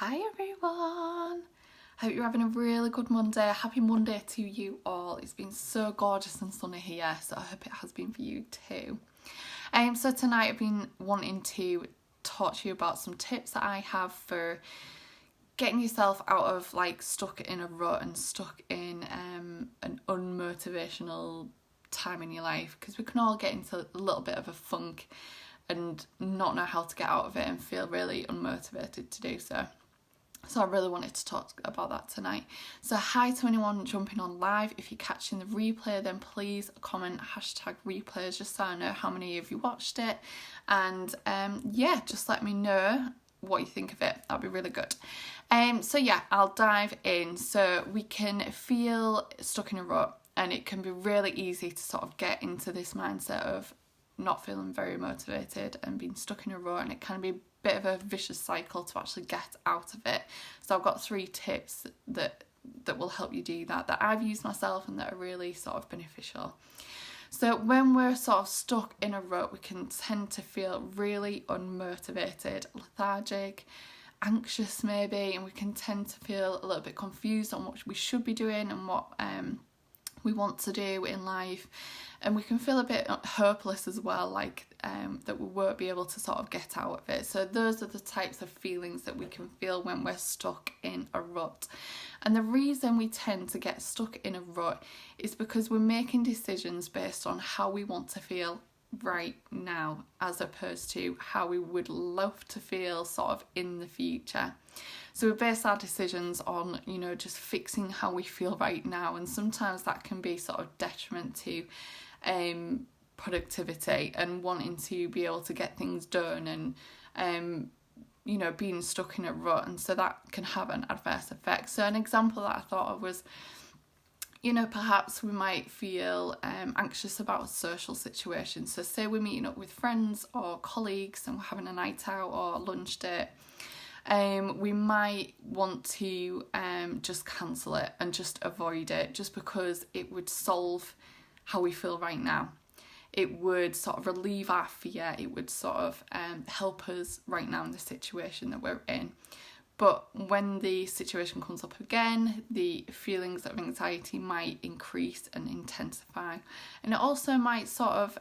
Hi everyone! Hope you're having a really good Monday. Happy Monday to you all. It's been so gorgeous and sunny here, so I hope it has been for you too. So tonight I've been wanting to talk to you about some tips that I have for getting yourself out of stuck in a rut and stuck in an unmotivational time in your life, because we can all get into a little bit of a funk and not know how to get out of it and feel really unmotivated to do so. So I really wanted to talk about that tonight. So hi to anyone jumping on live. If you're catching the replay, then please comment #replays just so I know how many of you watched it. And just let me know what you think of it. That'd be really good. I'll dive in. So we can feel stuck in a rut, and it can be really easy to sort of get into this mindset of not feeling very motivated and being stuck in a rut, and it can be a bit of a vicious cycle to actually get out of it. So I've got 3 tips that will help you do that I've used myself and that are really sort of beneficial. So when we're sort of stuck in a rut, we can tend to feel really unmotivated, lethargic, anxious maybe, and we can tend to feel a little bit confused on what we should be doing and what we want to do in life, and we can feel a bit hopeless as well, that we won't be able to sort of get out of it. So those are the types of feelings that we can feel when we're stuck in a rut. And the reason we tend to get stuck in a rut is because we're making decisions based on how we want to feel right now, as opposed to how we would love to feel sort of in the future. So we base our decisions on, just fixing how we feel right now, and sometimes that can be sort of detriment to productivity and wanting to be able to get things done, and being stuck in a rut, and so that can have an adverse effect. So an example that I thought of was, perhaps we might feel anxious about social situations. So say we're meeting up with friends or colleagues and we're having a night out or a lunch date. We might want to just cancel it and just avoid it, just because it would solve how we feel right now. It would sort of relieve our fear. It would sort of help us right now in the situation that we're in. But when the situation comes up again, the feelings of anxiety might increase and intensify. And it also might sort of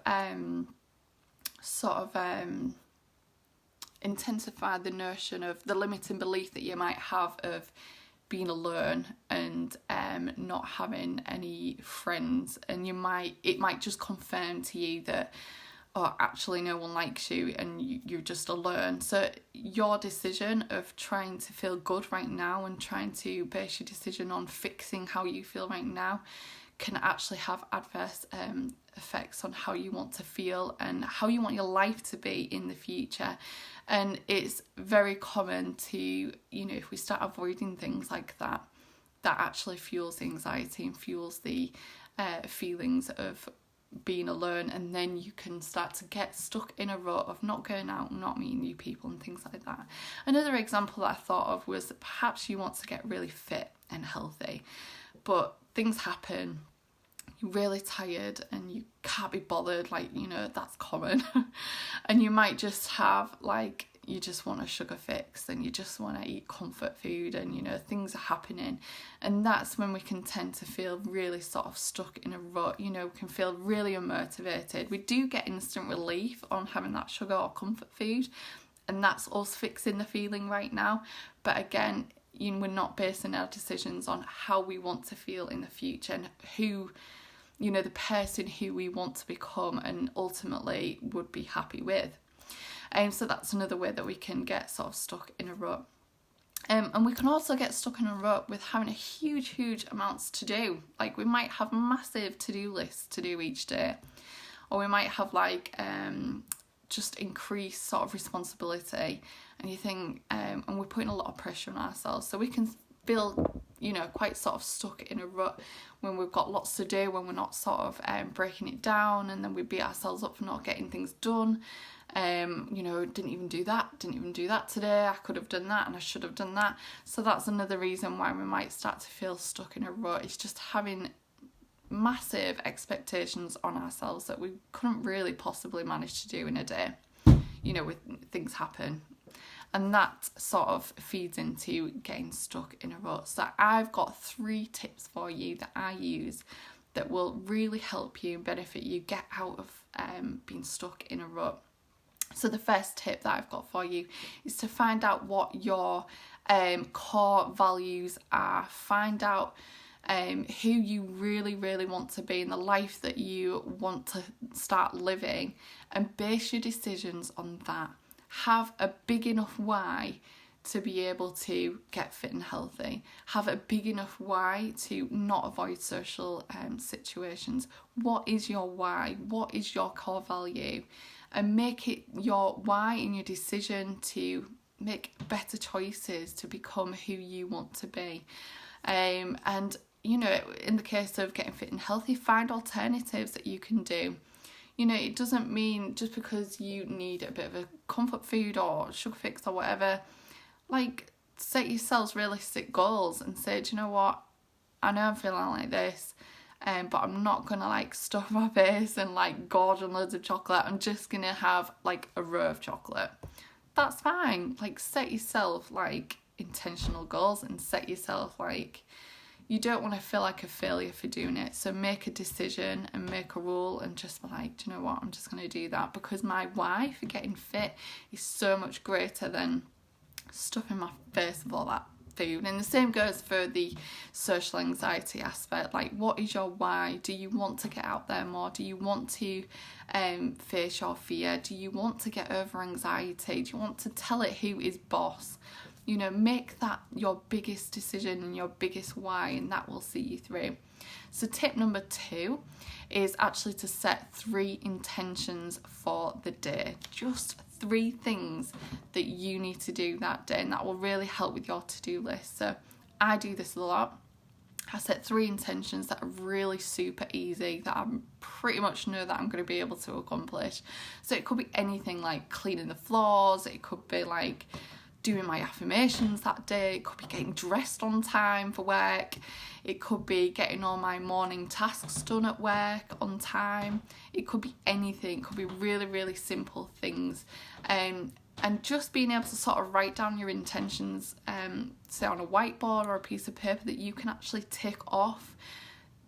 intensify the notion of the limiting belief that you might have of being alone and not having any friends, and it might just confirm to you that, oh, actually no one likes you and you're just alone. So your decision of trying to feel good right now and trying to base your decision on fixing how you feel right now can actually have adverse effects on how you want to feel and how you want your life to be in the future. And it's very common to, if we start avoiding things like that, that actually fuels the anxiety and fuels the feelings of being alone, and then you can start to get stuck in a rut of not going out, not meeting new people and things like that. Another example that I thought of was perhaps you want to get really fit and healthy, but things happen, you're really tired and you can't be bothered, that's common. And you might just have you just want a sugar fix and you just want to eat comfort food, and things are happening, and that's when we can tend to feel really sort of stuck in a rut. We can feel really unmotivated. We do get instant relief on having that sugar or comfort food, and that's us fixing the feeling right now, but again, we're not basing our decisions on how we want to feel in the future and who, the person who we want to become and ultimately would be happy with. So that's another way that we can get sort of stuck in a rut. And we can also get stuck in a rut with having a huge amounts to do. We might have massive to-do lists to do each day, or we might have just increased sort of responsibility, and you think, and we're putting a lot of pressure on ourselves. So we can feel, quite sort of stuck in a rut when we've got lots to do, when we're not sort of breaking it down, and then we beat ourselves up for not getting things done. Didn't even do that today, I could have done that and I should have done that. So that's another reason why we might start to feel stuck in a rut. It's just having massive expectations on ourselves that we couldn't really possibly manage to do in a day. With things happen. And that sort of feeds into getting stuck in a rut. So I've got 3 tips for you that I use that will really help you and benefit you get out of being stuck in a rut. So the first tip that I've got for you is to find out what your core values are. Find out who you really, really want to be in the life that you want to start living, and base your decisions on that. Have a big enough why to be able to get fit and healthy. Have a big enough why to not avoid social situations. What is your why? What is your core value? And make it your why in your decision to make better choices to become who you want to be. And you know, in the case of getting fit and healthy, find alternatives that you can do. You know, it doesn't mean just because you need a bit of a comfort food or sugar fix or whatever, like, set yourselves realistic goals and say, do you know what, I know I'm feeling like this, but I'm not gonna like stuff my face and like gorge on loads of chocolate. I'm just gonna have like a row of chocolate. That's fine. Like, set yourself like intentional goals and set yourself like, you don't want to feel like a failure for doing it. So make a decision and make a rule and just be like, do you know what, I'm just going to do that because my why for getting fit is so much greater than stuffing my face with all that food. And the same goes for the social anxiety aspect. Like, what is your why? Do you want to get out there more? Do you want to face your fear? Do you want to get over anxiety? Do you want to tell it who is boss? You know, make that your biggest decision and your biggest why, and that will see you through. So tip number 2 is actually to set 3 intentions for the day. Just 3 things that you need to do that day, and that will really help with your to-do list. So I do this a lot. I set 3 intentions that are really super easy, that I pretty much know that I'm going to be able to accomplish. So it could be anything like cleaning the floors, it could be like doing my affirmations that day, it could be getting dressed on time for work, it could be getting all my morning tasks done at work on time, it could be anything, it could be really, really simple things. And just being able to sort of write down your intentions, say on a whiteboard or a piece of paper that you can actually tick off.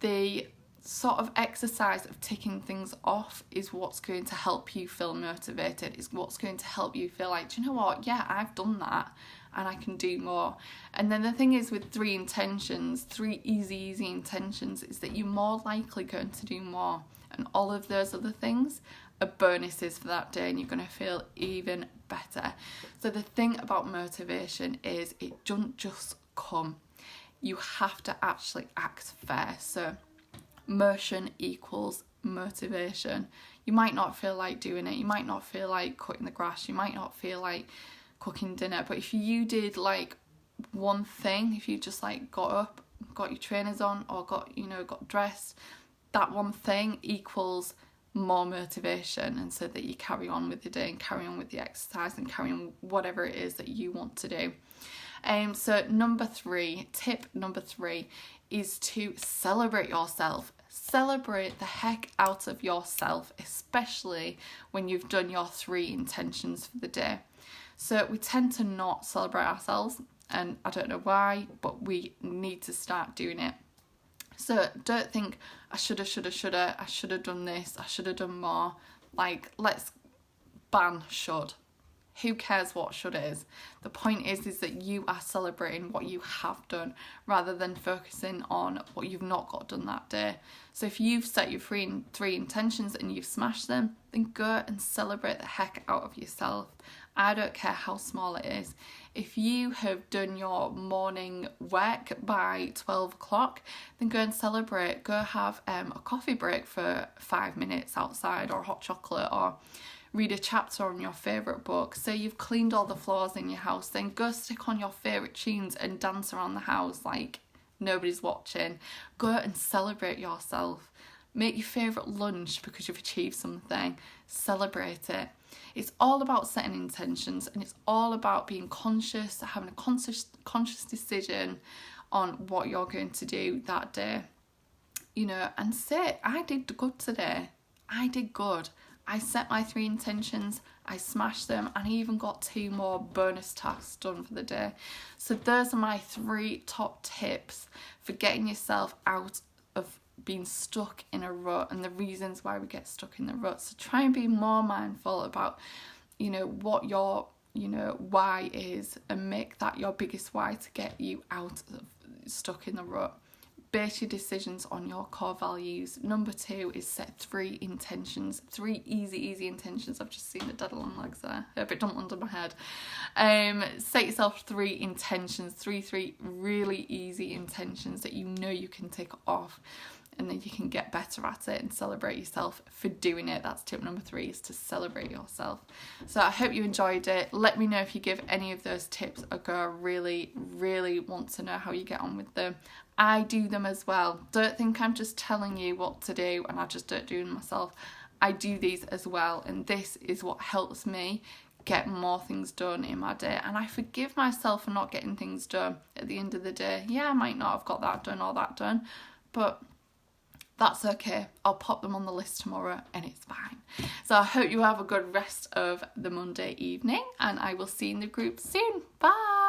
The sort of exercise of ticking things off is what's going to help you feel motivated, is what's going to help you feel like, do you know what, yeah, I've done that and I can do more. And then the thing is with 3 intentions, 3 easy intentions, is that you're more likely going to do more, and all of those other things are bonuses for that day, and you're going to feel even better. So the thing about motivation is it doesn't just come, you have to actually act first. So motion equals motivation. You might not feel like doing it, you might not feel like cutting the grass, you might not feel like cooking dinner, but if you did like one thing, if you just like got up, got your trainers on, or got dressed, that one thing equals more motivation, and so that you carry on with the day and carry on with the exercise and carry on whatever it is that you want to do. So tip number 3 is to celebrate yourself. Celebrate the heck out of yourself, especially when you've done your 3 intentions for the day. So we tend to not celebrate ourselves, and I don't know why, but we need to start doing it. So don't think, I shoulda, I should have done this, I should have done more. Like, let's ban should. Who cares what should is? The point is that you are celebrating what you have done rather than focusing on what you've not got done that day. So if you've set your 3 intentions and you've smashed them, then go and celebrate the heck out of yourself. I don't care how small it is. If you have done your morning work by 12 o'clock, then go and celebrate. Go have a coffee break for 5 minutes outside, or hot chocolate, or read a chapter on your favourite book. Say you've cleaned all the floors in your house, then go stick on your favourite tunes and dance around the house like nobody's watching. Go and celebrate yourself. Make your favourite lunch because you've achieved something. Celebrate it. It's all about setting intentions, and it's all about being conscious, having a conscious decision on what you're going to do that day. And say, I did good today. I did good. I set my 3 intentions, I smashed them, and I even got 2 more bonus tasks done for the day. So those are my 3 top tips for getting yourself out of being stuck in a rut and the reasons why we get stuck in the rut. So try and be more mindful about, what your, why is, and make that your biggest why to get you out of stuck in the rut. Base your decisions on your core values. Number 2 is set 3 intentions. 3 easy intentions. I've just seen the dead long legs there. Hope it don't under my head. Set yourself 3 intentions. 3 really easy intentions that you can tick off, and then you can get better at it and celebrate yourself for doing it. That's tip number 3, is to celebrate yourself. So I hope you enjoyed it. Let me know if you give any of those tips a go. I really want to know how you get on with them. I do them as well. Don't think I'm just telling you what to do and I just don't do them myself. I do these as well, and this is what helps me get more things done in my day. And I forgive myself for not getting things done at the end of the day. Yeah, I might not have got that done or that done, but that's okay. I'll pop them on the list tomorrow and it's fine. So I hope you have a good rest of the Monday evening, and I will see you in the group soon. Bye.